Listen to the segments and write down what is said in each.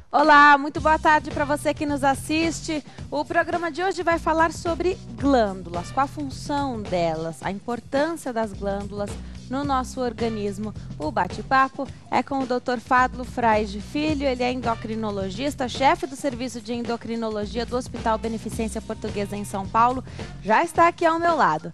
Olá, muito boa tarde para você que nos assiste. O programa de hoje vai falar sobre glândulas, qual a função delas, a importância das glândulas no nosso organismo. O bate-papo é com o Dr. Fadlo Fraige Filho, ele é endocrinologista, chefe do serviço de endocrinologia do Hospital Beneficência Portuguesa em São Paulo. Já está aqui ao meu lado.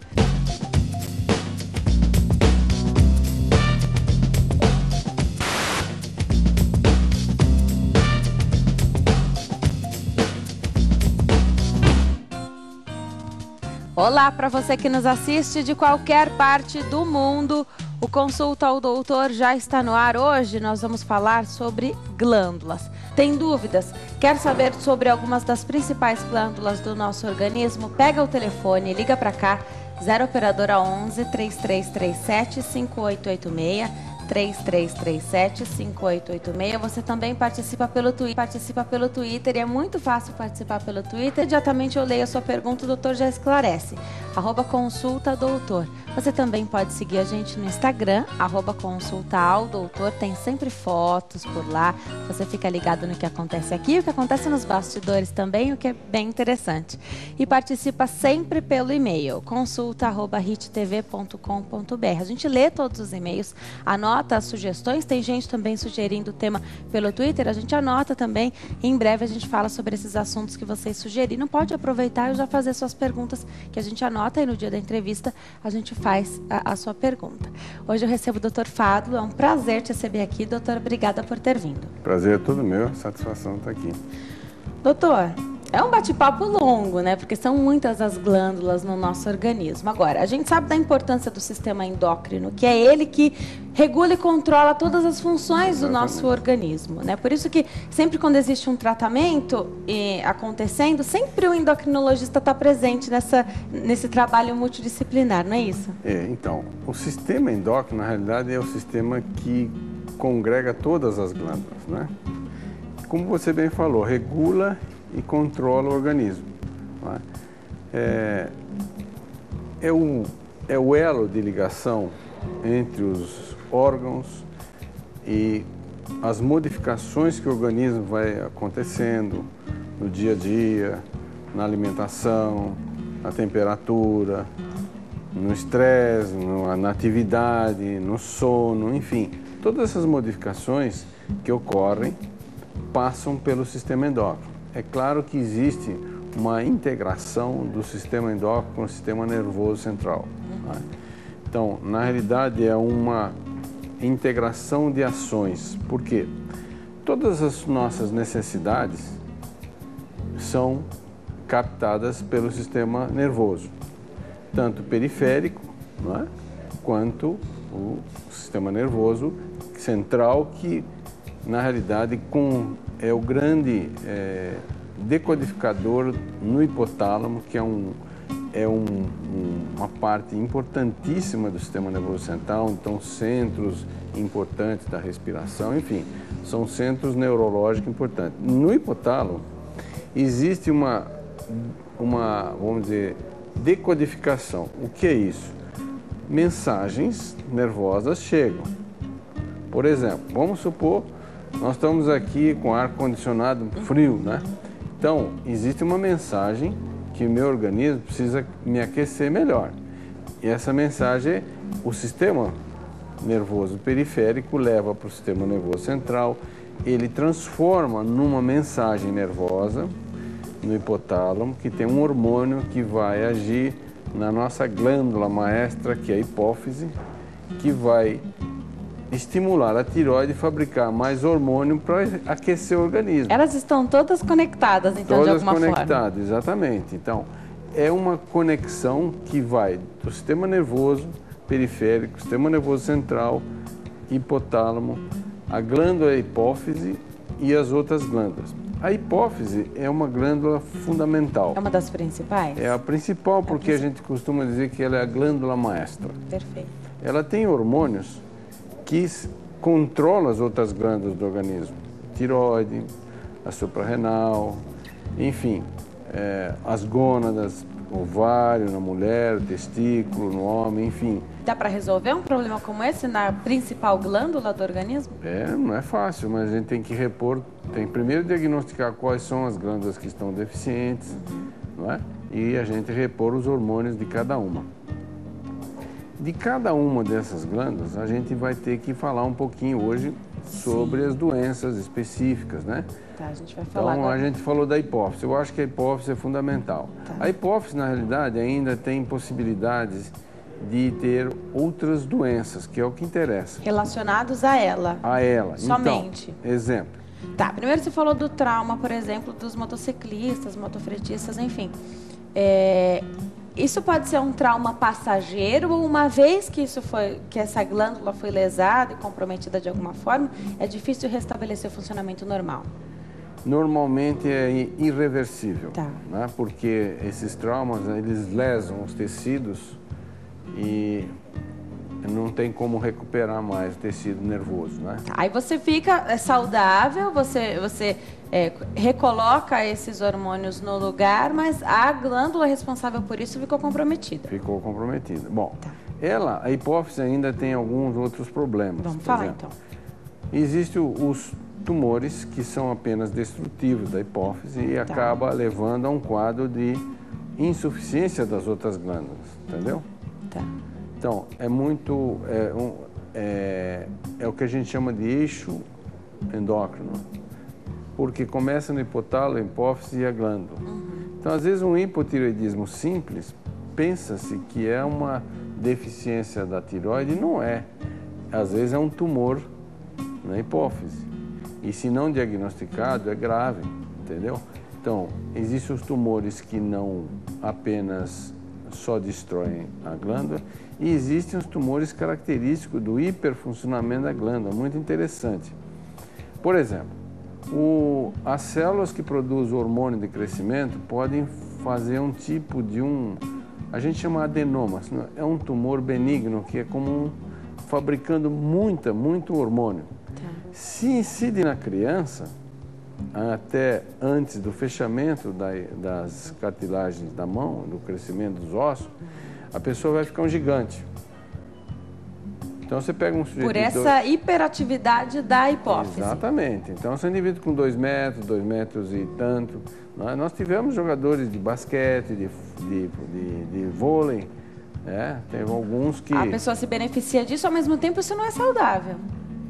Olá para você que nos assiste de qualquer parte do mundo. O Consulta ao Doutor já está no ar. Hoje nós vamos falar sobre glândulas. Tem dúvidas? Quer saber sobre algumas das principais glândulas do nosso organismo? Pega o telefone, liga para cá, 0 operadora 11 3337 5886. 3337-5886. Você também participa pelo Twitter e é muito fácil participar pelo Twitter. Imediatamente eu leio a sua pergunta, o doutor já esclarece. @consulta-doutor. Você também pode seguir a gente no Instagram, @consulta-ao-doutor. Tem sempre fotos por lá. Você fica ligado no que acontece aqui, o que acontece nos bastidores também, o que é bem interessante. E participa sempre pelo e-mail, consulta@hittv.com.br. A gente lê todos os e-mails, anota as sugestões, tem gente também sugerindo o tema pelo Twitter, a gente anota também e em breve a gente fala sobre esses assuntos que vocês sugeriram. Pode aproveitar e já fazer suas perguntas que a gente anota e no dia da entrevista a gente faz a sua pergunta. Hoje eu recebo o Dr. Fadlo, é um prazer te receber aqui. Doutor, obrigada por ter vindo. Prazer é todo meu, satisfação estar aqui. Doutor, é um bate-papo longo, né? Porque são muitas as glândulas no nosso organismo. Agora, a gente sabe da importância do sistema endócrino, que é ele que regula e controla todas as funções do nosso organismo, né? Por isso que sempre quando existe um tratamento acontecendo, sempre o endocrinologista está presente nesse trabalho multidisciplinar, não é isso? Então, o sistema endócrino, na realidade, é o sistema que congrega todas as glândulas, né? Como você bem falou, regula e controla o organismo. Não é? É o elo de ligação entre os órgãos e as modificações que o organismo vai acontecendo no dia a dia, na alimentação, na temperatura, no estresse, na atividade, no sono, enfim. Todas essas modificações que ocorrem passam pelo sistema endócrino. É claro que existe uma integração do sistema endócrino com o sistema nervoso central. Né? Então, na realidade, é uma integração de ações. Por quê? Todas as nossas necessidades são captadas pelo sistema nervoso, tanto periférico, não é? Quanto o sistema nervoso central, que, na realidade, é o grande decodificador no hipotálamo, que é uma parte importantíssima do sistema nervoso central. Então, centros importantes da respiração, enfim, são centros neurológicos importantes. No hipotálamo existe uma vamos dizer, decodificação. O que é isso? Mensagens nervosas chegam. Por exemplo, vamos supor, nós estamos aqui com ar-condicionado frio, né? Então, existe uma mensagem que o meu organismo precisa me aquecer melhor. E essa mensagem, o sistema nervoso periférico leva para o sistema nervoso central, ele transforma numa mensagem nervosa no hipotálamo, que tem um hormônio que vai agir na nossa glândula maestra, que é a hipófise, que vai estimular a tireoide a fabricar mais hormônio para aquecer o organismo. Elas estão todas conectadas, então, de alguma forma. Todas conectadas, exatamente. Então, é uma conexão que vai do sistema nervoso periférico, sistema nervoso central, hipotálamo, a glândula hipófise e as outras glândulas. A hipófise é uma glândula fundamental. É uma das principais? É a principal, porque a gente costuma dizer que ela é a glândula maestra. Perfeito. Ela tem hormônios que controlam as outras glândulas do organismo. Tireoide, a suprarrenal, enfim, as gônadas, ovário na mulher, testículo no homem, enfim. Dá para resolver um problema como esse na principal glândula do organismo? Não é fácil, mas a gente tem que repor, tem que primeiro diagnosticar quais são as glândulas que estão deficientes, não é? E a gente repor os hormônios de cada uma. De cada uma dessas glândulas, a gente vai ter que falar um pouquinho hoje sobre as doenças específicas, né? Tá, a gente vai falar então, agora. a gente falou da hipófise. Eu acho que a hipófise é fundamental. Tá. A hipófise, na realidade, ainda tem possibilidades de ter outras doenças, que é o que interessa. Relacionados a ela. A ela. Somente. Então, exemplo. Tá, primeiro você falou do trauma, por exemplo, dos motociclistas, motofretistas, enfim. Isso pode ser um trauma passageiro ou uma vez que essa glândula foi lesada e comprometida de alguma forma, é difícil restabelecer o funcionamento normal? Normalmente é irreversível, tá, né? Porque esses traumas, eles lesam os tecidos e não tem como recuperar mais o tecido nervoso, né? Tá, aí você fica saudável, você recoloca esses hormônios no lugar, mas a glândula responsável por isso ficou comprometida. Ficou comprometida. Bom, tá, a hipófise ainda tem alguns outros problemas. Vamos falar então. Existem os tumores que são apenas destrutivos da hipófise e acaba levando a um quadro de insuficiência das outras glândulas, entendeu? Tá. Então, é o que a gente chama de eixo endócrino, porque começa no hipotálamo, a hipófise e a glândula. Então, às vezes, um hipotireoidismo simples, pensa-se que é uma deficiência da tireoide, não é. Às vezes é um tumor na hipófise. E se não diagnosticado, é grave, entendeu? Então, existem os tumores que não apenas só destroem a glândula, e existem os tumores característicos do hiperfuncionamento da glândula, muito interessante. Por exemplo, as células que produzem o hormônio de crescimento podem fazer um tipo de a gente chama adenoma, é um tumor benigno que é como fabricando muito hormônio. Se incide na criança, até antes do fechamento das cartilagens da mão, do crescimento dos ossos, a pessoa vai ficar um gigante. Então você pega um sujeito... Por essa hiperatividade da hipófise. Exatamente. Então, se é um indivíduo com 2 metros e tanto... Nós tivemos jogadores de basquete, de vôlei, teve alguns que... A pessoa se beneficia disso, ao mesmo tempo isso não é saudável.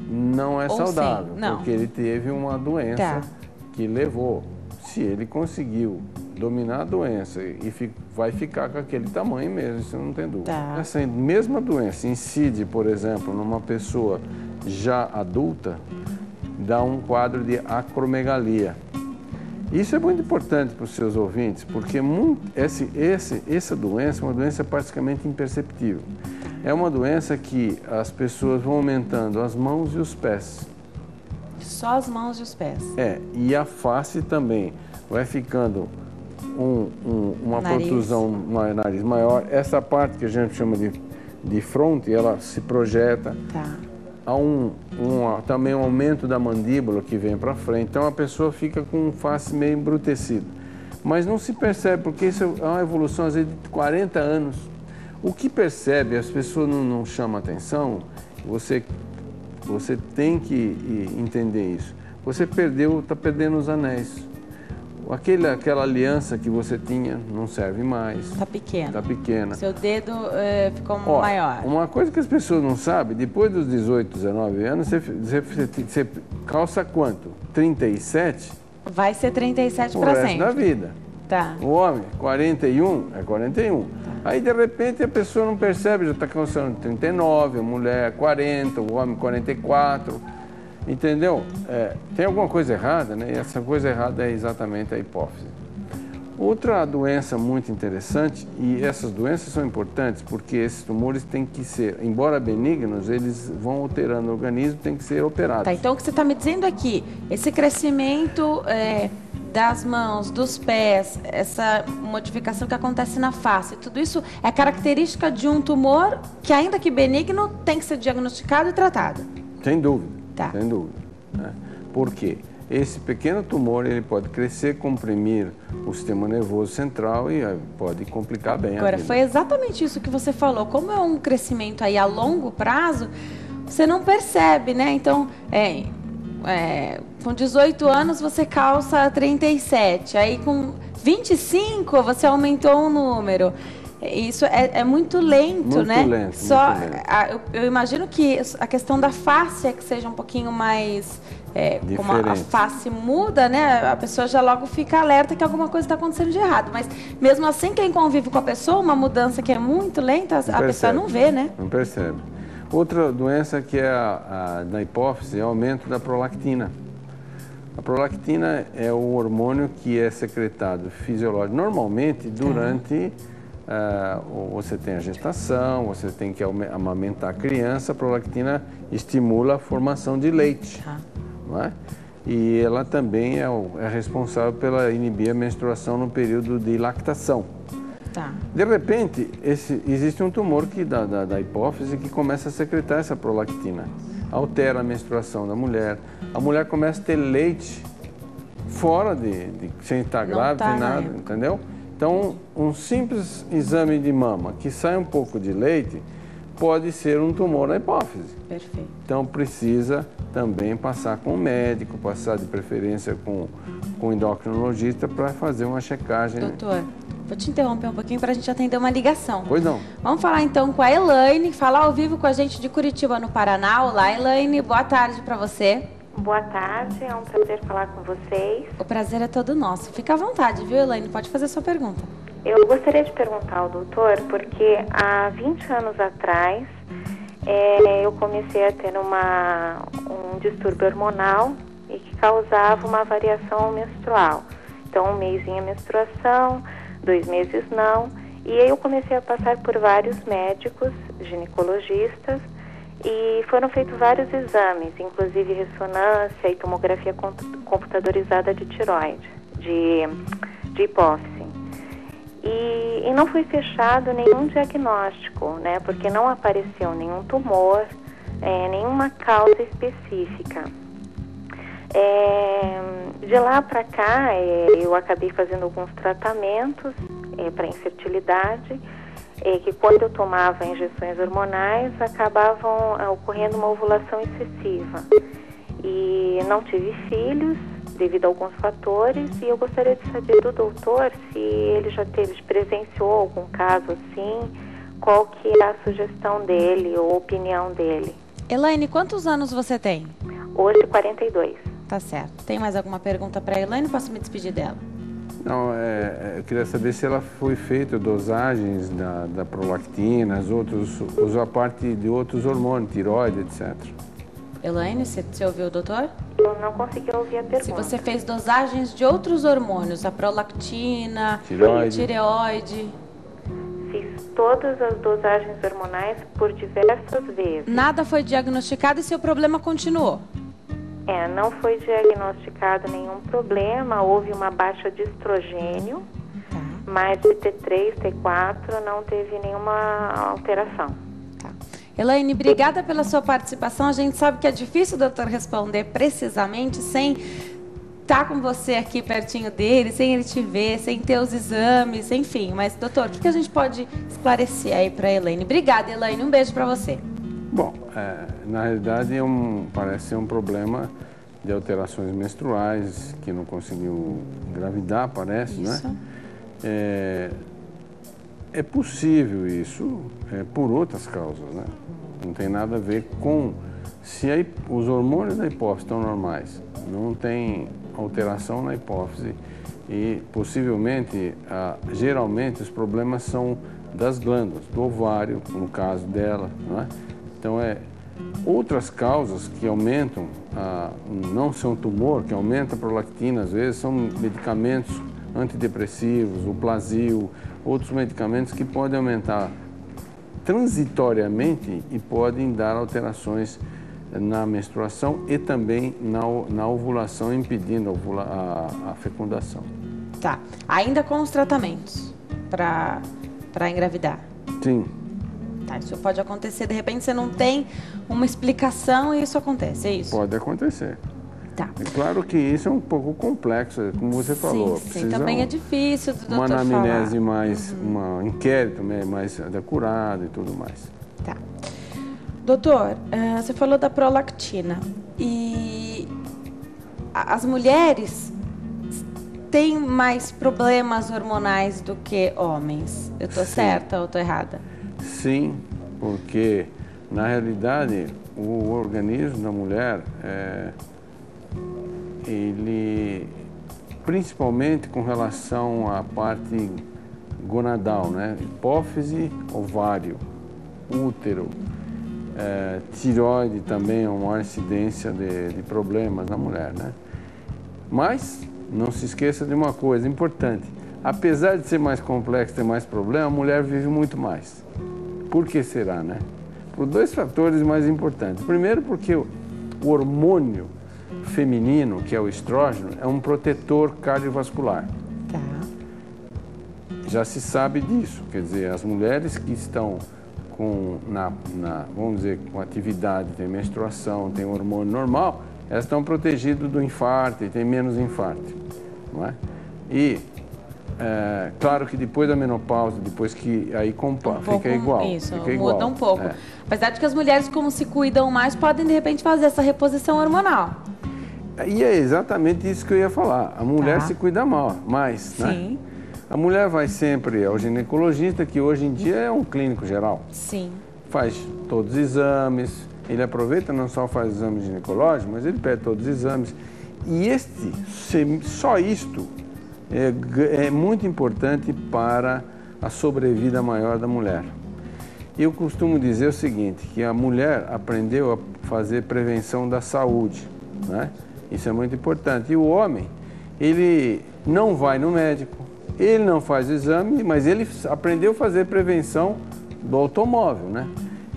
Não é saudável, não, porque ele teve uma doença que levou. Se ele conseguiu dominar a doença e vai ficar com aquele tamanho mesmo, isso não tem dúvida. Essa mesma doença incide, por exemplo, numa pessoa já adulta, dá um quadro de acromegalia. Isso é muito importante para os seus ouvintes, porque essa doença é uma doença praticamente imperceptível. É uma doença que as pessoas vão aumentando as mãos e os pés. Só as mãos e os pés. E a face também. Vai ficando uma protrusão no nariz maior. Essa parte que a gente chama de fronte, ela se projeta. Há também um aumento da mandíbula que vem para frente. Então a pessoa fica com face meio embrutecida. Mas não se percebe, porque isso é uma evolução às vezes de 40 anos. O que percebe, as pessoas não chamam atenção, você tem que entender isso. Você está perdendo os anéis. Aquela aliança que você tinha não serve mais. Está pequena. Está pequena. Seu dedo ficou maior. Uma coisa que as pessoas não sabem, depois dos 18, 19 anos, você calça quanto? 37? Vai ser 37 para sempre. O resto da vida. Tá. O homem, 41, é 41. Aí, de repente, a pessoa não percebe, já está calçando 39, a mulher 40, o homem 44, entendeu? Tem alguma coisa errada, né? E essa coisa errada é exatamente a hipófise. Outra doença muito interessante, e essas doenças são importantes porque esses tumores têm que ser, embora benignos, eles vão alterando o organismo, tem que ser operados. Tá, então o que você está me dizendo aqui, esse crescimento das mãos, dos pés, essa modificação que acontece na face, tudo isso é característica de um tumor que, ainda que benigno, tem que ser diagnosticado e tratado. Sem dúvida, tá. Sem dúvida. Né? Por quê? esse pequeno tumor ele pode crescer, comprimir o sistema nervoso central e pode complicar bem a Agora, vida. foi exatamente isso que você falou. Como é um crescimento aí a longo prazo, você não percebe, né? Então, com 18 anos você calça 37, aí com 25 você aumentou um número. Isso é muito lento, muito né? Lento, Só, muito lento. eu imagino que a questão da face é que seja um pouquinho mais... como a face muda, né? A pessoa já logo fica alerta que alguma coisa está acontecendo de errado. Mas mesmo assim, quem convive com a pessoa, uma mudança que é muito lenta, a pessoa não vê, né? Não percebe. Outra doença que é da hipófise é o aumento da prolactina. A prolactina é o hormônio que é secretado fisiológico normalmente durante... você tem a gestação, você tem que amamentar a criança, a prolactina estimula a formação de leite. Não é? E ela também é responsável pela inibir a menstruação no período de lactação. De repente, existe um tumor da hipófise que começa a secretar essa prolactina. Altera a menstruação da mulher. A mulher começa a ter leite fora sem estar grávida, sem nada, entendeu? Então, um simples exame de mama que sai um pouco de leite pode ser um tumor na hipófise. Perfeito. Então, precisa também passar com o médico, passar de preferência com o endocrinologista para fazer uma checagem. Doutor, vou te interromper um pouquinho para a gente atender uma ligação. Pois não. Vamos falar então com a Elaine, falar ao vivo com a gente de Curitiba, no Paraná. Olá, Elaine, boa tarde para você. Boa tarde, é um prazer falar com vocês. O prazer é todo nosso. Fica à vontade, viu, Elaine? Pode fazer a sua pergunta. Eu gostaria de perguntar ao doutor, porque há 20 anos atrás eu comecei a ter um distúrbio hormonal e que causava uma variação menstrual. Então, um mêsinho a menstruação, 2 meses não. E aí eu comecei a passar por vários médicos, ginecologistas, e foram feitos vários exames, inclusive ressonância e tomografia computadorizada de tireoide, de hipófise. E não foi fechado nenhum diagnóstico, né, porque não apareceu nenhum tumor, nenhuma causa específica. De lá para cá, eu acabei fazendo alguns tratamentos para infertilidade, que quando eu tomava injeções hormonais, acabavam ocorrendo uma ovulação excessiva. E não tive filhos devido a alguns fatores, e eu gostaria de saber do doutor se ele já presenciou algum caso assim, qual que é a sugestão dele ou opinião dele. Elaine, quantos anos você tem? Hoje, 42. Tá certo. Tem mais alguma pergunta para a Elaine? Posso me despedir dela? Não, eu queria saber se ela foi feita dosagens da prolactina, usou a parte de outros hormônios, tireoide, etc. Elaine, você ouviu o doutor? Eu não consegui ouvir a pergunta. Se você fez dosagens de outros hormônios, a prolactina, tireoide. Fiz todas as dosagens hormonais por diversas vezes. Nada foi diagnosticado e seu problema continuou? Não foi diagnosticado nenhum problema, houve uma baixa de estrogênio, mas de T3, T4 não teve nenhuma alteração. Elaine, obrigada pela sua participação. A gente sabe que é difícil o doutor responder precisamente sem estar com você aqui pertinho dele, sem ele te ver, sem ter os exames, enfim. Mas, doutor, o que a gente pode esclarecer aí para a Elaine? Obrigada, Elaine. Um beijo para você. Bom, na realidade parece ser um problema de alterações menstruais, que não conseguiu engravidar, parece, isso, né? É possível isso por outras causas, né? Não tem nada a ver com... Se os hormônios da hipófise estão normais, não tem alteração na hipófise e possivelmente, geralmente, os problemas são das glândulas, do ovário, no caso dela, não é? Então, outras causas que aumentam, não são tumor, que aumenta a prolactina, às vezes, são medicamentos antidepressivos, o Plasil, outros medicamentos que podem aumentar transitoriamente e podem dar alterações na menstruação e também na ovulação, impedindo a fecundação. Tá. Ainda com os tratamentos para engravidar? Sim. Tá, isso pode acontecer, de repente você não tem uma explicação e isso acontece, é isso? Pode acontecer. Tá. É claro que isso é um pouco complexo, como você falou. Sim, também é difícil do doutor falar. Uma anamnese mais, um inquérito mais acurado e tudo mais. Tá. Doutor, você falou da prolactina e as mulheres têm mais problemas hormonais do que homens. Eu estou certa ou estou errada? Sim, porque na realidade o organismo da mulher ele, principalmente com relação à parte gonadal, né? Hipófise, ovário, útero, tireoide também é uma maior incidência de problemas na mulher, né? Mas não se esqueça de uma coisa importante: apesar de ser mais complexo, ter mais problema, a mulher vive muito mais. Por que será, né? Por dois fatores mais importantes. Primeiro, porque o hormônio feminino, que é o estrógeno, é um protetor cardiovascular. Tá. Já se sabe disso, quer dizer, as mulheres que estão vamos dizer, com atividade, tem menstruação, tem hormônio normal, elas estão protegidas do infarto e tem menos infarto, não é? E claro que depois da menopausa, depois que aí fica igual. Isso, fica muda igual. um pouco. Apesar de que as mulheres, como se cuidam mais, podem de repente fazer essa reposição hormonal. E é exatamente isso que eu ia falar. A mulher se cuida mais, Sim. Né? A mulher vai sempre ao ginecologista, que hoje em dia é um clínico geral. Sim. Faz todos os exames, ele aproveita, não só faz exames ginecológicos, mas ele pede todos os exames. E só isto é muito importante para a sobrevida maior da mulher. Eu costumo dizer o seguinte, que a mulher aprendeu a fazer prevenção da saúde, né? Isso é muito importante. E o homem, ele não vai no médico, ele não faz exame, mas ele aprendeu a fazer prevenção do automóvel, né?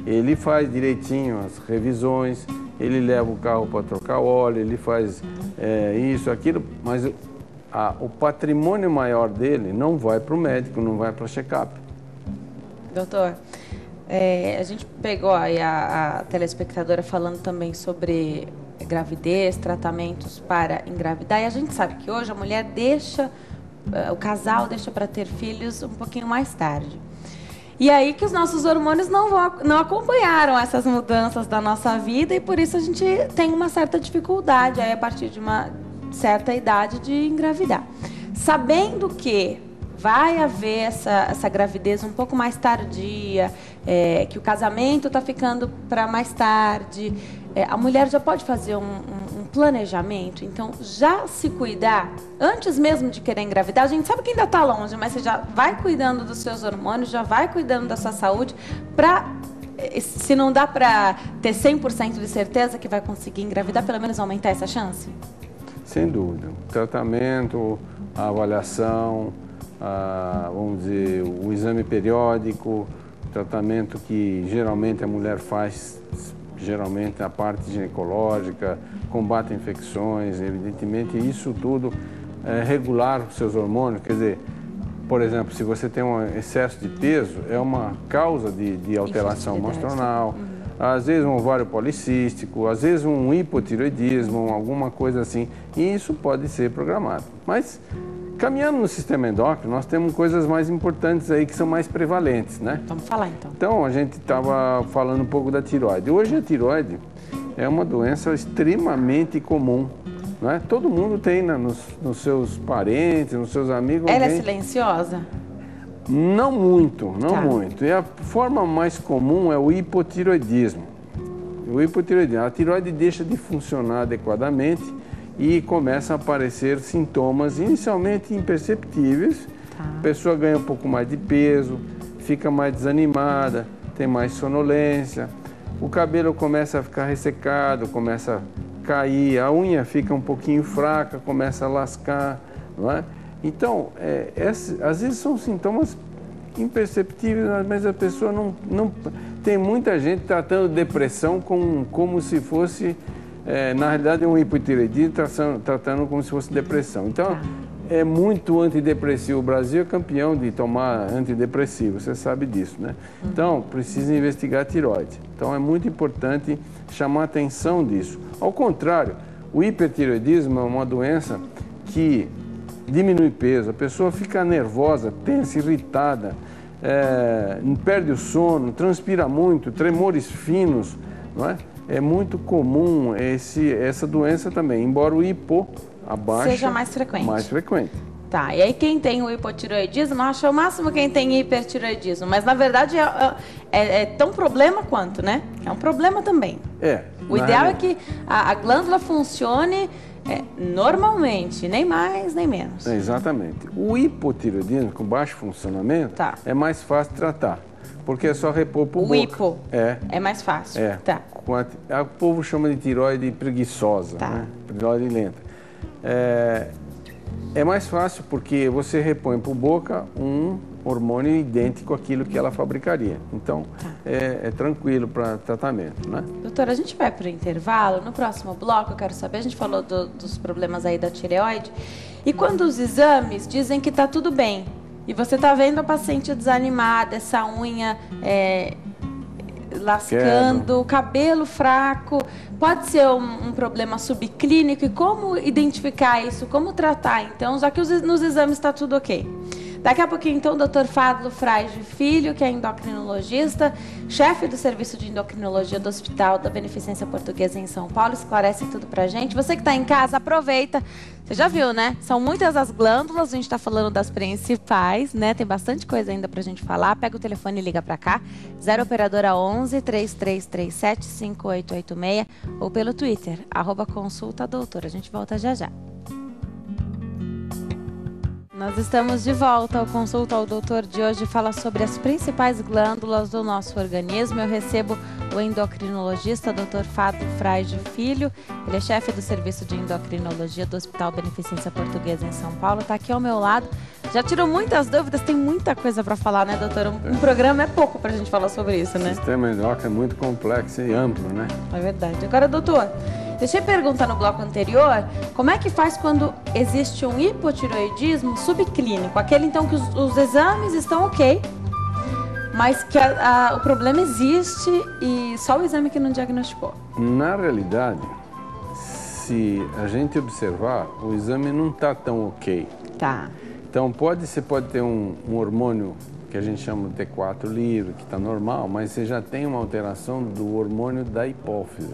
Ele faz direitinho as revisões, ele leva o carro para trocar óleo, ele faz isso, aquilo, mas o patrimônio maior dele não vai para o médico, não vai para o check-up. Doutor, a gente pegou aí a telespectadora falando também sobre gravidez, tratamentos para engravidar, e a gente sabe que hoje a mulher o casal deixa para ter filhos um pouquinho mais tarde. E aí que os nossos hormônios não acompanharam essas mudanças da nossa vida e por isso a gente tem uma certa dificuldade aí a partir de uma certa idade de engravidar. Sabendo que vai haver essa gravidez um pouco mais tardia, que o casamento está ficando para mais tarde, a mulher já pode fazer um planejamento, então já se cuidar antes mesmo de querer engravidar. A gente sabe que ainda está longe, mas você já vai cuidando dos seus hormônios, já vai cuidando da sua saúde, se não dá para ter 100% de certeza que vai conseguir engravidar, pelo menos aumentar essa chance? Sem dúvida. O tratamento, a avaliação, vamos dizer, o exame periódico, tratamento que geralmente a mulher faz, geralmente a parte ginecológica, combate infecções, evidentemente isso tudo regular os seus hormônios, quer dizer, por exemplo, se você tem um excesso de peso, é uma causa de alteração menstrual, às vezes um ovário policístico, às vezes um hipotireoidismo, alguma coisa assim, e isso pode ser programado. Mas caminhando no sistema endócrino, nós temos coisas mais importantes aí que são mais prevalentes, né? Vamos falar então. Então, a gente estava falando um pouco da tireoide. Hoje a tireoide é uma doença extremamente comum, não é? Todo mundo tem nos seus parentes, nos seus amigos. Ela é silenciosa? Não muito, não muito. E a forma mais comum é o hipotireoidismo. O hipotireoidismo, a tireoide deixa de funcionar adequadamente e começam a aparecer sintomas inicialmente imperceptíveis. A pessoa ganha um pouco mais de peso, fica mais desanimada, tem mais sonolência, o cabelo começa a ficar ressecado, começa a cair, a unha fica um pouquinho fraca, começa a lascar, não é? Então, às vezes são sintomas imperceptíveis, mas a pessoa não tem muita gente tratando depressão como se fosse na realidade é um hipotireoidismo tratando como se fosse depressão. Então, é muito antidepressivo. O Brasil é campeão de tomar antidepressivo, você sabe disso, né? Então, precisa investigar a tireoide. Então, é muito importante chamar a atenção disso. Ao contrário, O hipertireoidismo é uma doença que diminui peso, a pessoa fica nervosa, tensa, irritada, perde o sono, transpira muito, tremores finos, não é? É muito comum essa doença também, embora o hipo abaixo seja mais frequente. Mais frequente. Tá, e aí quem tem o hipotireoidismo acha o máximo quem tem hipertireoidismo, mas na verdade é tão problema quanto, né? É um problema também. O ideal é que a glândula funcione normalmente, nem mais nem menos. Exatamente. O hipotireoidismo com baixo funcionamento é mais fácil de tratar, porque é só repor por boca. O hipo é mais fácil. Tá. O povo chama de tireoide preguiçosa, né? Tireoide lenta. É mais fácil porque você repõe por boca um hormônio idêntico àquilo que ela fabricaria. Então, é tranquilo para tratamento, né? Doutora, a gente vai para o intervalo. No próximo bloco, eu quero saber, a gente falou dos problemas aí da tireoide. E quando os exames dizem que está tudo bem, e você está vendo a paciente desanimada, essa unha lascando, cabelo fraco, pode ser um problema subclínico. E como identificar isso? Como tratar? Então, já que nos exames está tudo ok. Daqui a pouquinho, então, o Dr. Fábio Frade Filho, que é endocrinologista, chefe do serviço de endocrinologia do Hospital da Beneficência Portuguesa em São Paulo, esclarece tudo pra gente. Você que está em casa, aproveita. Você já viu, né? São muitas as glândulas, a gente está falando das principais, né? Tem bastante coisa ainda pra gente falar. Pega o telefone e liga pra cá, 0 operadora 11 3337 5886 ou pelo Twitter, @consultadoutor. A gente volta já já. Nós estamos de volta ao Consulta ao Doutor de hoje. Fala sobre as principais glândulas do nosso organismo. Eu recebo o endocrinologista Dr. Fábio Frade Filho. Ele é chefe do serviço de endocrinologia do Hospital Beneficência Portuguesa em São Paulo. Está aqui ao meu lado. Já tirou muitas dúvidas, tem muita coisa para falar, né, doutor? Um programa é pouco para a gente falar sobre isso, né? O sistema endócrino é muito complexo e amplo, né? É verdade. Agora, doutor, deixa eu perguntar no bloco anterior, como é que faz quando existe um hipotireoidismo subclínico? Aquele, então, que os exames estão ok, mas que o problema existe e só o exame que não diagnosticou. Na realidade, se a gente observar, o exame não está tão ok. Tá. Então, você pode ter um hormônio que a gente chama de T4 livre, que está normal, mas você já tem uma alteração do hormônio da hipófise.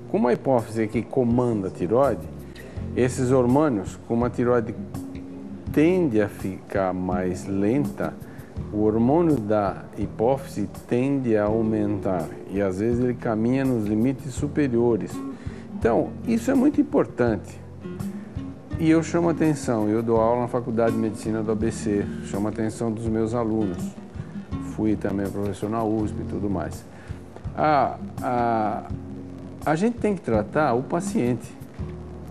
Como a hipófise é que comanda a tireoide, esses hormônios, como a tireoide tende a ficar mais lenta, o hormônio da hipófise tende a aumentar e às vezes ele caminha nos limites superiores. Então, isso é muito importante. E eu chamo a atenção, eu dou aula na Faculdade de Medicina do ABC, chamo a atenção dos meus alunos. Fui também professor na USP e tudo mais. A gente tem que tratar o paciente.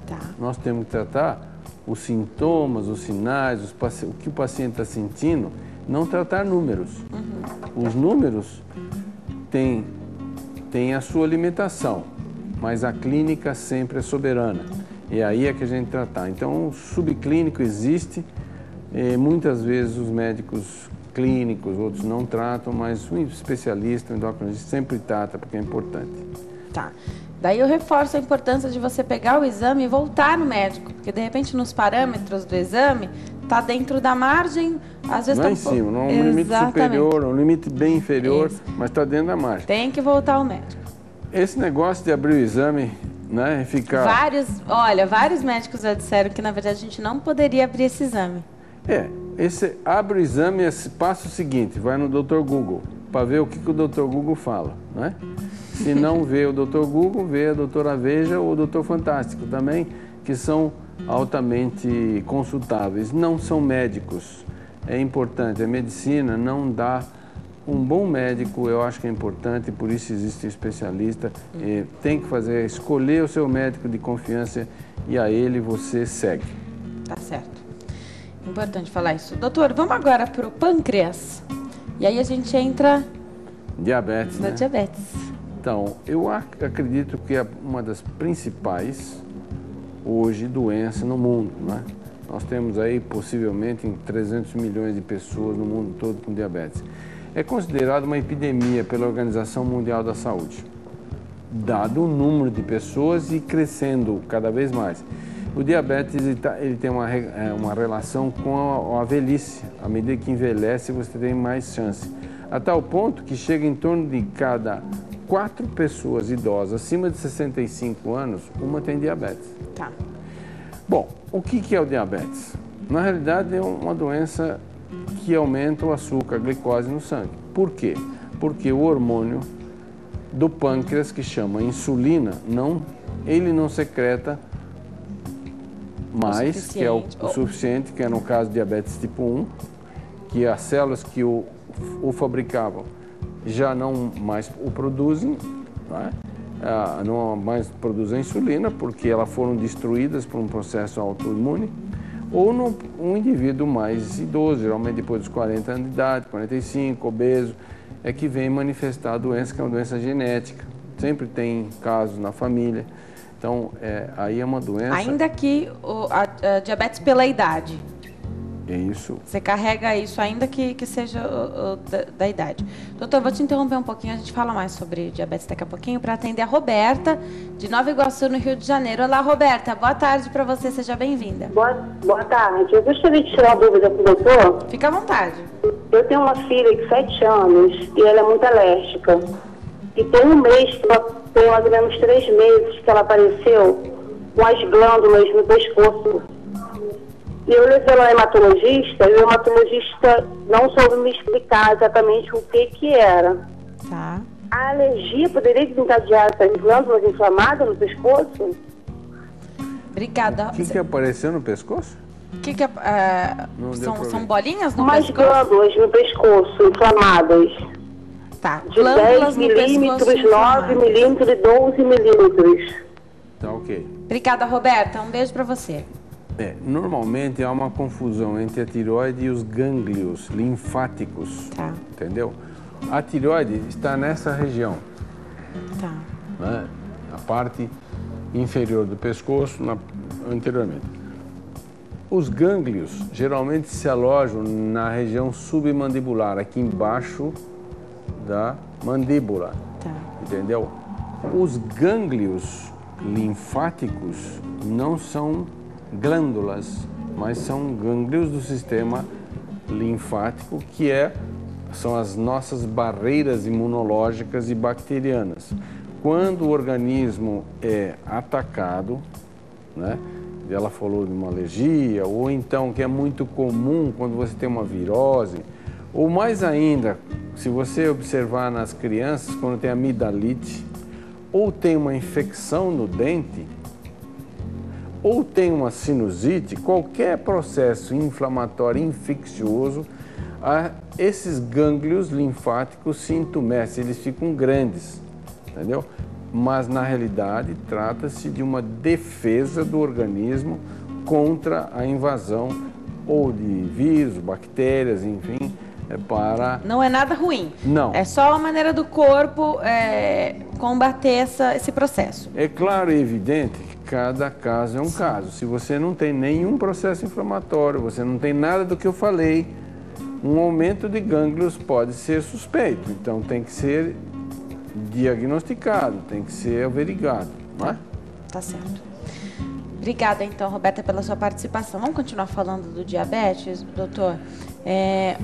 Tá. Nós temos que tratar os sintomas, os sinais, o que o paciente está sentindo, não tratar números. Os números têm a sua limitação, mas a clínica sempre é soberana. E aí é que a gente tratar. Então, o subclínico existe, muitas vezes os médicos clínicos, outros não tratam, mas o especialista, o endocrinologista sempre trata, porque é importante. Tá. Daí eu reforço a importância de você pegar o exame e voltar no médico, porque de repente nos parâmetros do exame está dentro da margem, às vezes não está em cima, não é um limite superior, um limite bem inferior, mas está dentro da margem. Tem que voltar ao médico. Esse negócio de abrir o exame, né, e ficar... Vários médicos já disseram que na verdade a gente não poderia abrir esse exame. Abre o exame e passa o seguinte, vai no Dr. Google, para ver o que o Dr. Google fala, né? Se não vê o Dr. Google, vê a doutora Veja ou o Dr. Fantástico também, que são altamente consultáveis. Não são médicos, é importante. A medicina não dá um bom médico, eu acho que é importante, por isso existe um especialista. Tem que escolher o seu médico de confiança e a ele você segue. Tá certo. Importante falar isso. Doutor, vamos agora para o pâncreas. E aí a gente entra... Diabetes, na diabetes. Então, eu acredito que é uma das principais, hoje, doenças no mundo, né? Nós temos aí, possivelmente, 300 milhões de pessoas no mundo todo com diabetes. É considerado uma epidemia pela Organização Mundial da Saúde. dado o número de pessoas e crescendo cada vez mais. O diabetes ele tem uma relação com a velhice. À medida que envelhece, você tem mais chance. A tal ponto que chega em torno de cada 4 pessoas idosas acima de 65 anos, uma tem diabetes. Tá. Bom, o que é o diabetes? Na realidade, é uma doença que aumenta o açúcar, a glicose no sangue. Por quê? Porque o hormônio do pâncreas, que chama insulina, ele não secreta mais, que é o suficiente, que é no caso do diabetes tipo 1, que as células que o fabricavam já não mais o produzem, né? Não mais produzem insulina, porque elas foram destruídas por um processo autoimune, ou um indivíduo mais idoso, geralmente depois dos 40 anos de idade, 45, obeso, é que vem manifestar a doença, que é uma doença genética. Sempre tem casos na família. Então, aí é uma doença... Ainda que a diabetes pela idade. É isso. Você carrega isso, ainda que seja da idade. Doutor, vou te interromper um pouquinho, a gente fala mais sobre diabetes daqui a pouquinho, para atender a Roberta, de Nova Iguaçu, no Rio de Janeiro. Olá, Roberta, boa tarde para você, seja bem-vinda. Boa tarde. Eu gostaria de tirar uma dúvida com o doutor. Fica à vontade. Eu tenho uma filha de 7 anos e ela é muito alérgica. E tem um mês, tem mais ou menos 3 meses que ela apareceu com as glândulas no pescoço. E eu levei ela ao hematologista e o hematologista não soube me explicar exatamente o que era. Tá. A alergia poderia desencadear essas glândulas inflamadas no pescoço? Obrigada. O que apareceu no pescoço? São bolinhas no Umas pescoço? glândulas no pescoço inflamadas. Tá. De 10 milímetros, 9 milímetros e 12 milímetros. Tá, ok. Obrigada, Roberta. Um beijo para você. Normalmente há uma confusão entre a tireoide e os gânglios linfáticos. Tá. Entendeu? A tireoide está nessa região. Tá. Né? A parte inferior do pescoço, anteriormente. Os gânglios geralmente se alojam na região submandibular, aqui embaixo da mandíbula. Tá. Entendeu? Os gânglios linfáticos não são glândulas, mas são gânglios do sistema linfático, que são as nossas barreiras imunológicas e bacterianas. Quando o organismo é atacado, né? Ela falou de uma alergia, ou então, que é muito comum quando você tem uma virose, ou mais ainda, se você observar nas crianças, quando tem amidalite, ou tem uma infecção no dente, ou tem uma sinusite, qualquer processo inflamatório infeccioso, esses gânglios linfáticos se entumecem, eles ficam grandes, entendeu? Mas na realidade trata-se de uma defesa do organismo contra a invasão ou de vírus, bactérias, enfim, Não é nada ruim. Não. É só a maneira do corpo combater esse processo. É claro e evidente que cada caso é um caso. Se você não tem nenhum processo inflamatório, você não tem nada do que eu falei, um aumento de gânglios pode ser suspeito. Então tem que ser diagnosticado, tem que ser averiguado, não é? Tá certo. Obrigada, então, Roberta, pela sua participação. Vamos continuar falando do diabetes, doutor?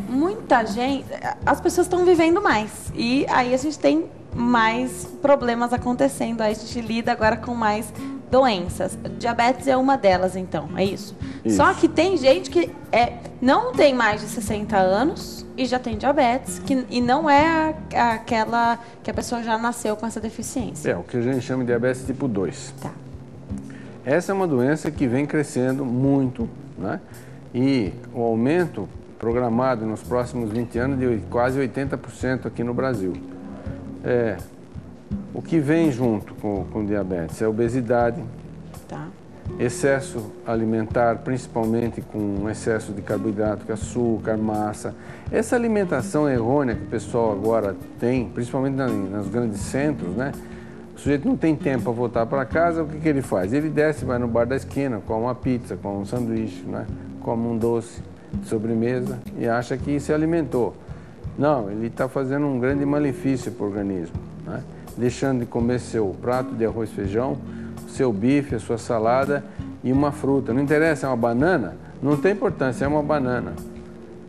Muita gente... As pessoas estão vivendo mais. E aí a gente tem mais problemas acontecendo. Aí a gente lida agora com mais doenças. Diabetes é uma delas, então, é isso? Isso. Só que tem gente que não tem mais de 60 anos e já tem diabetes, e não é aquela que a pessoa já nasceu com essa deficiência. É o que a gente chama de diabetes tipo 2. Tá. Essa é uma doença que vem crescendo muito, né? E o aumento programado nos próximos 20 anos de quase 80% aqui no Brasil. O que vem junto com o diabetes é a obesidade, Tá. excesso alimentar, principalmente com excesso de carboidrato, açúcar, massa. Essa alimentação errônea que o pessoal agora tem, principalmente nos grandes centros, né? O sujeito não tem tempo para voltar para casa, o que ele faz? Ele desce, vai no bar da esquina, come uma pizza, come um sanduíche, né? Come um doce de sobremesa e acha que se alimentou. Não, ele está fazendo um grande malefício para o organismo, né? deixando de comer seu prato de arroz e feijão, seu bife, a sua salada e uma fruta. Não interessa, é uma banana? Não tem importância, é uma banana.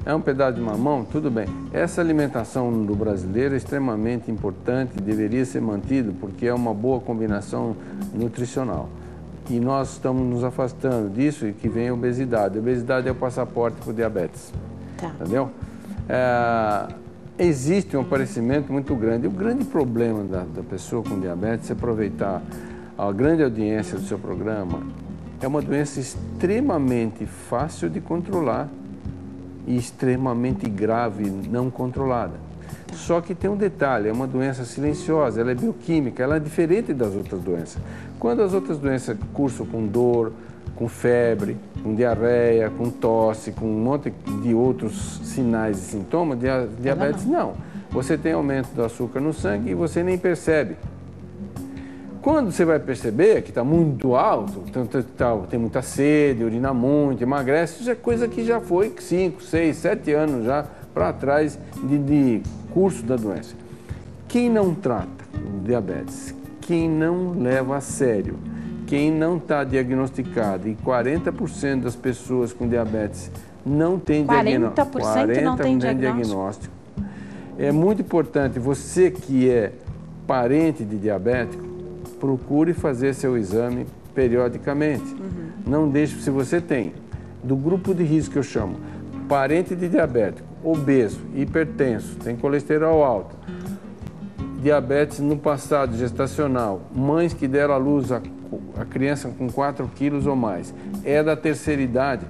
É um pedaço de mamão? Tudo bem. Essa alimentação do brasileiro é extremamente importante, deveria ser mantido, porque é uma boa combinação nutricional. E nós estamos nos afastando disso e que vem a obesidade. A obesidade é o passaporte para o diabetes. Tá. Entendeu? Existe um aparecimento muito grande. O grande problema da pessoa com diabetes é aproveitar a grande audiência do seu programa. É uma doença extremamente fácil de controlar e extremamente grave, não controlada. Só que tem um detalhe, é uma doença silenciosa, ela é bioquímica, ela é diferente das outras doenças. Quando as outras doenças cursam com dor, com febre, com diarreia, com tosse, com um monte de outros sinais e sintomas, diabetes não. Você tem aumento do açúcar no sangue e você nem percebe. Quando você vai perceber que está muito alto, tem muita sede, urina muito, emagrece, isso é coisa que já foi 5, 6, 7 anos já para trás de curso da doença. Quem não trata o diabetes, quem não leva a sério, quem não está diagnosticado, e 40% das pessoas com diabetes não tem diagnóstico. 40% não tem diagnóstico. É muito importante, você que é parente de diabético, procure fazer seu exame periodicamente. Não deixe, se você tem, do grupo de risco que eu chamo, parente de diabético, obeso, hipertenso, tem colesterol alto, diabetes no passado gestacional, mães que deram à luz a criança com 4 quilos ou mais, é da terceira idade,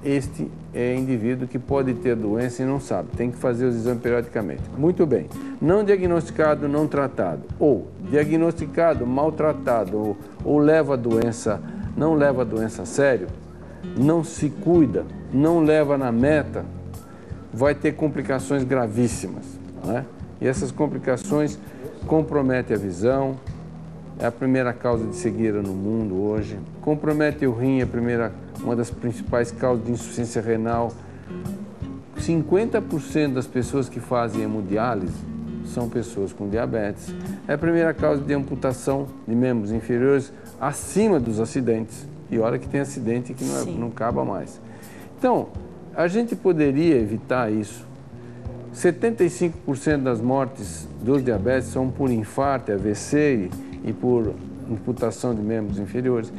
este é indivíduo que pode ter doença e não sabe, tem que fazer os exames periodicamente. Muito bem, não diagnosticado, não tratado, ou diagnosticado, maltratado, ou leva a doença, não leva a doença a sério, não se cuida, não leva na meta, vai ter complicações gravíssimas, né? E essas complicações comprometem a visão, é a primeira causa de cegueira no mundo hoje, compromete o rim, uma das principais causas de insuficiência renal. 50% das pessoas que fazem hemodiálise são pessoas com diabetes. É a primeira causa de amputação de membros inferiores acima dos acidentes. E olha que tem acidente que não acaba mais. Então, a gente poderia evitar isso. 75% das mortes dos diabetes são por infarto, AVC e por amputação de membros inferiores.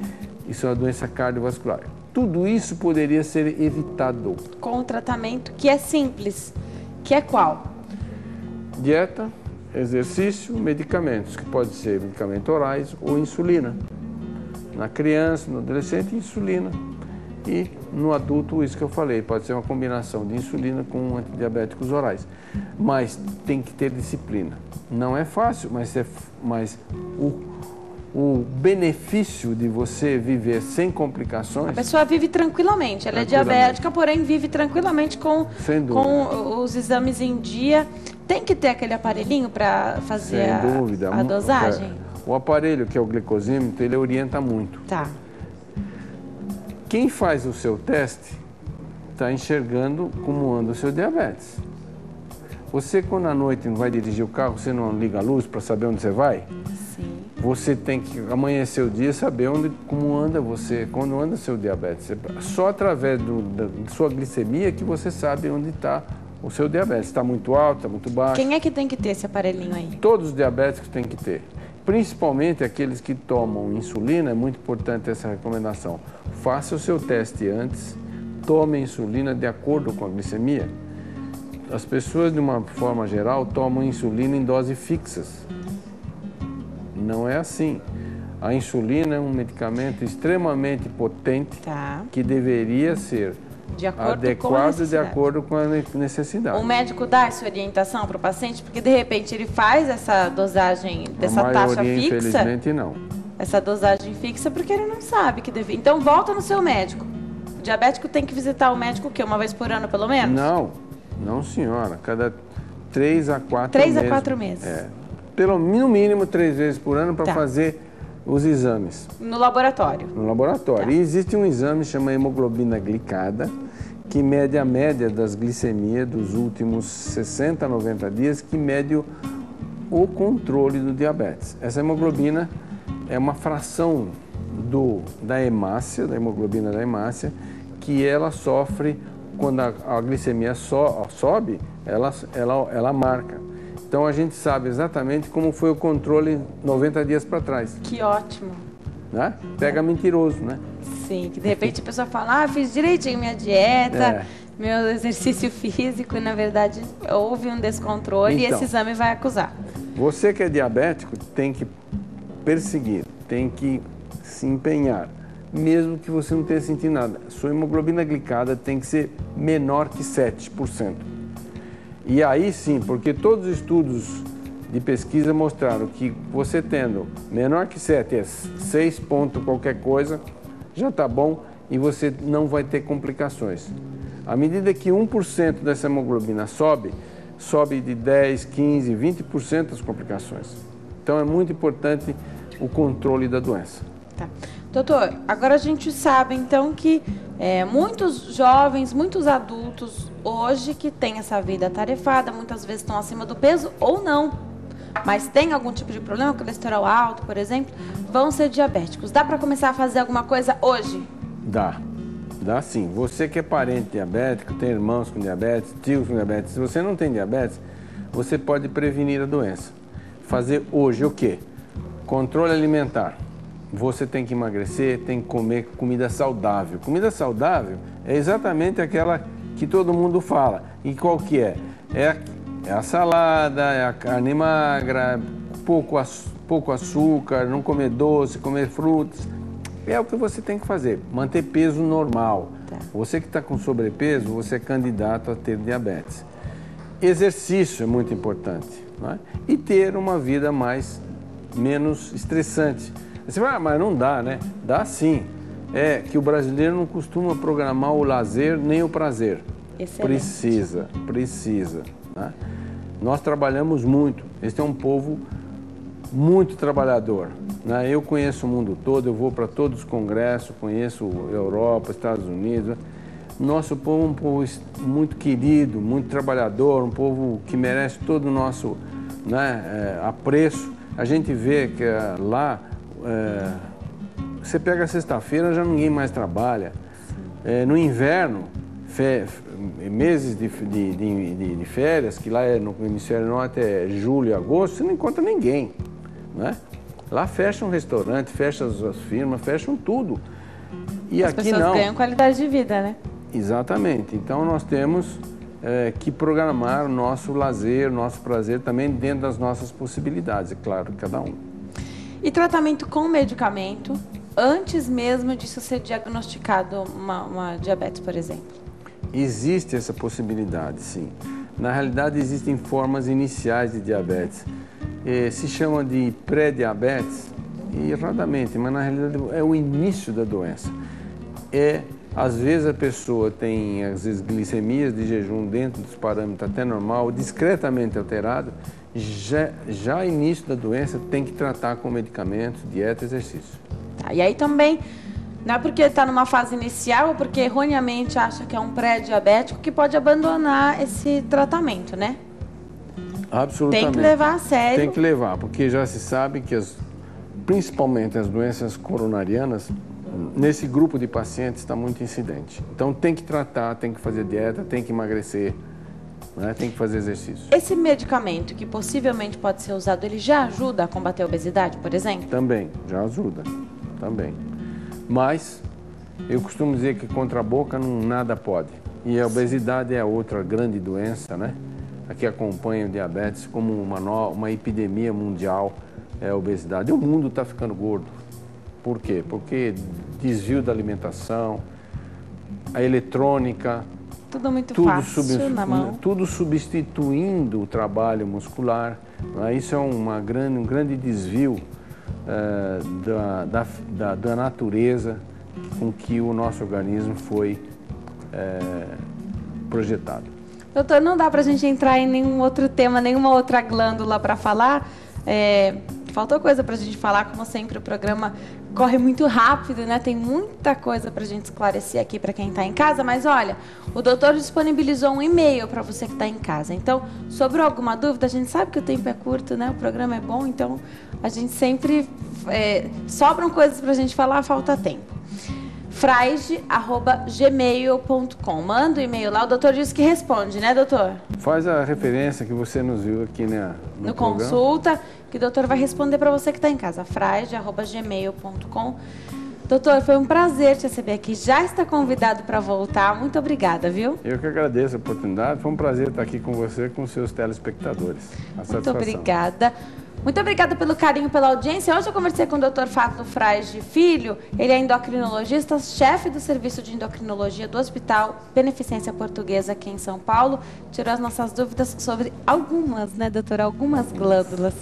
Isso é uma doença cardiovascular. Tudo isso poderia ser evitado. Com um tratamento que é simples, que é qual? Dieta, exercício, medicamentos, que pode ser medicamentos orais ou insulina. Na criança, no adolescente, insulina. E no adulto, isso que eu falei, pode ser uma combinação de insulina com antidiabéticos orais. Mas tem que ter disciplina. Não é fácil, mas o benefício de você viver sem complicações... A pessoa vive tranquilamente, ela é diabética, porém vive tranquilamente com os exames em dia. Tem que ter aquele aparelhinho para fazer a dosagem? O aparelho, que é o glicosímetro, ele orienta muito. Tá. Quem faz o seu teste está enxergando como anda o seu diabetes. Você, quando à noite não vai dirigir o carro, você não liga a luz para saber onde você vai? Sim. Você tem que amanhecer o dia e saber como anda você, quando anda o seu diabetes. Só através da sua glicemia que você sabe onde está o seu diabetes. Está muito alto, está muito baixo. Quem é que tem que ter esse aparelhinho aí? Todos os diabéticos têm que ter. Principalmente aqueles que tomam insulina, é muito importante essa recomendação. Faça o seu teste antes, tome a insulina de acordo com a glicemia. As pessoas, de uma forma geral, tomam insulina em doses fixas. Não é assim. A insulina é um medicamento extremamente potente que deveria ser adequado de acordo com a necessidade. O médico dá essa orientação para o paciente? Porque, de repente, ele faz essa dosagem dessa taxa fixa? Infelizmente, não. Essa dosagem fixa porque ele não sabe que deve... Então, volta no seu médico. O diabético tem que visitar o médico o quê? Uma vez por ano, pelo menos? Não, senhora. Cada 3 a 4 meses. 3 a 4 meses. No mínimo 3 vezes por ano para fazer os exames. No laboratório? No laboratório. Tá. E existe um exame chamado hemoglobina glicada, que mede a média das glicemias dos últimos 60 a 90 dias, que mede o controle do diabetes. Essa hemoglobina é uma fração da hemácia, da hemoglobina da hemácia, que ela sofre quando a glicemia sobe, ela marca. Então a gente sabe exatamente como foi o controle 90 dias para trás. Que ótimo. Né? Pega mentiroso, né? Sim, que de repente a pessoa fala, fiz direitinho minha dieta, meu exercício físico, e na verdade houve um descontrole e esse exame vai acusar. Você que é diabético tem que perseguir, tem que se empenhar, mesmo que você não tenha sentido nada. Sua hemoglobina glicada tem que ser menor que 7%. E aí sim, porque todos os estudos de pesquisa mostraram que você tendo menor que 7, 6 ponto qualquer coisa, já está bom e você não vai ter complicações. À medida que 1% dessa hemoglobina sobe de 10, 15, 20% as complicações. Então é muito importante o controle da doença. Tá. Doutor, agora a gente sabe então que muitos jovens, muitos adultos hoje que têm essa vida atarefada, muitas vezes estão acima do peso ou não, mas tem algum tipo de problema, colesterol alto, por exemplo, vão ser diabéticos. Dá para começar a fazer alguma coisa hoje? Dá sim. Você que é parente diabético, tem irmãos com diabetes, tios com diabetes, se você não tem diabetes, você pode prevenir a doença. Fazer hoje o quê? Controle alimentar. Você tem que emagrecer, tem que comer comida saudável. Comida saudável é exatamente aquela que todo mundo fala. E qual que é? É a salada, é a carne magra, pouco açúcar, não comer doce, comer frutas. É o que você tem que fazer, manter peso normal. Tá. Você que está com sobrepeso, você é candidato a ter diabetes. Exercício é muito importante, não é? E ter uma vida menos estressante. Você fala, mas não dá, né? Dá sim. É que o brasileiro não costuma programar o lazer nem o prazer. Excelente. Precisa. Né? Nós trabalhamos muito. Este é um povo muito trabalhador. Né? Eu conheço o mundo todo, eu vou para todos os congressos, conheço Europa, Estados Unidos. Nosso povo é um povo muito querido, muito trabalhador, um povo que merece todo o nosso apreço. A gente vê que lá, você pega sexta-feira, já ninguém mais trabalha. No inverno, meses de férias, que lá no hemisfério norte é julho e agosto, você não encontra ninguém. Né? Lá fecham restaurante, fecham as firmas, fecham tudo. E as aqui pessoas não. ganham qualidade de vida, né? Exatamente. Então nós temos que programar o nosso lazer, o nosso prazer também dentro das nossas possibilidades, é claro, cada um. E tratamento com medicamento, antes mesmo disso ser diagnosticado uma diabetes, por exemplo? Existe essa possibilidade, sim. Na realidade, existem formas iniciais de diabetes. Se chama de pré-diabetes, erradamente, mas na realidade é o início da doença. Às vezes a pessoa tem, às vezes, glicemias de jejum dentro dos parâmetros até normal, discretamente alterado, já início da doença tem que tratar com medicamentos, dieta, exercício. Tá, e aí também, não é porque está numa fase inicial ou porque erroneamente acha que é um pré-diabético que pode abandonar esse tratamento, né? Absolutamente. Tem que levar a sério. Tem que levar, porque já se sabe que principalmente as doenças coronarianas, nesse grupo de pacientes está muito incidente. Então tem que tratar, tem que fazer dieta, tem que emagrecer, né? Tem que fazer exercício. Esse medicamento que possivelmente pode ser usado, ele já ajuda a combater a obesidade, por exemplo? Também, já ajuda, também. Mas eu costumo dizer que contra a boca nada pode. E a obesidade é a outra grande doença, né? Que acompanha o diabetes como uma epidemia mundial, é a obesidade. E o mundo está ficando gordo. Por quê? Porque desvio da alimentação, a eletrônica, tudo muito fácil na mão. Tudo substituindo o trabalho muscular. Né? Isso é um grande desvio da natureza com que o nosso organismo foi projetado. Doutor, não dá para a gente entrar em nenhum outro tema, nenhuma outra glândula para falar. Faltou coisa para a gente falar, como sempre o programa corre muito rápido, né? Tem muita coisa para a gente esclarecer aqui para quem está em casa, mas olha, o doutor disponibilizou um e-mail para você que está em casa. Então, sobre alguma dúvida, a gente sabe que o tempo é curto, né? O programa é bom, então a gente sempre sobram coisas para a gente falar, falta tempo. frage@gmail.com. Manda o e-mail lá, o doutor disse que responde, né, doutor? Faz a referência que você nos viu aqui no consulta, que o doutor vai responder para você que está em casa. frage@gmail.com. Doutor, foi um prazer te receber aqui. Já está convidado para voltar. Muito obrigada, viu? Eu que agradeço a oportunidade. Foi um prazer estar aqui com você e com os seus telespectadores. Muito obrigada. Muito obrigada pelo carinho, pela audiência. Hoje eu conversei com o Dr. Fábio Frage Filho. Ele é endocrinologista, chefe do serviço de endocrinologia do Hospital Beneficência Portuguesa aqui em São Paulo. Tirou as nossas dúvidas sobre algumas, né, doutora? Algumas glândulas.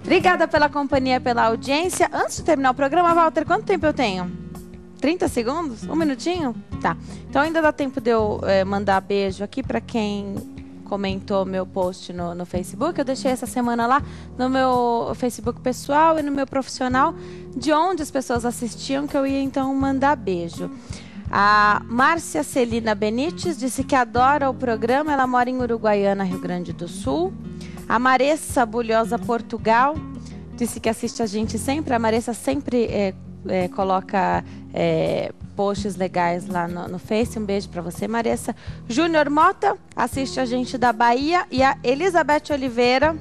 Obrigada pela companhia, pela audiência. Antes de terminar o programa, Walter, quanto tempo eu tenho? 30 segundos? Um minutinho? Tá. Então ainda dá tempo de eu mandar beijo aqui para quem comentou meu post no Facebook. Eu deixei essa semana lá no meu Facebook pessoal e no meu profissional, de onde as pessoas assistiam, que eu ia então mandar beijo. A Márcia Celina Benites disse que adora o programa, ela mora em Uruguaiana, Rio Grande do Sul. A Maressa Bulhosa Portugal disse que assiste a gente sempre. A Maressa sempre coloca posts legais lá no Face. Um beijo para você, Maressa. Júnior Mota assiste a gente da Bahia. E a Elizabeth Oliveira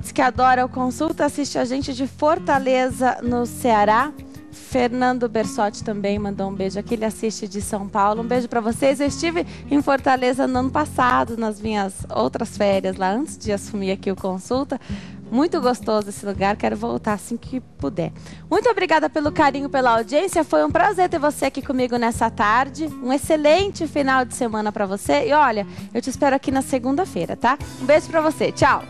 diz que adora o Consulta, assiste a gente de Fortaleza, no Ceará. Fernando Bersotti também mandou um beijo aqui, ele assiste de São Paulo. Um beijo para vocês. Eu estive em Fortaleza no ano passado, nas minhas outras férias lá, antes de assumir aqui o Consulta. Muito gostoso esse lugar, quero voltar assim que puder. Muito obrigada pelo carinho, pela audiência. Foi um prazer ter você aqui comigo nessa tarde. Um excelente final de semana para você. E olha, eu te espero aqui na segunda-feira, tá? Um beijo para você. Tchau!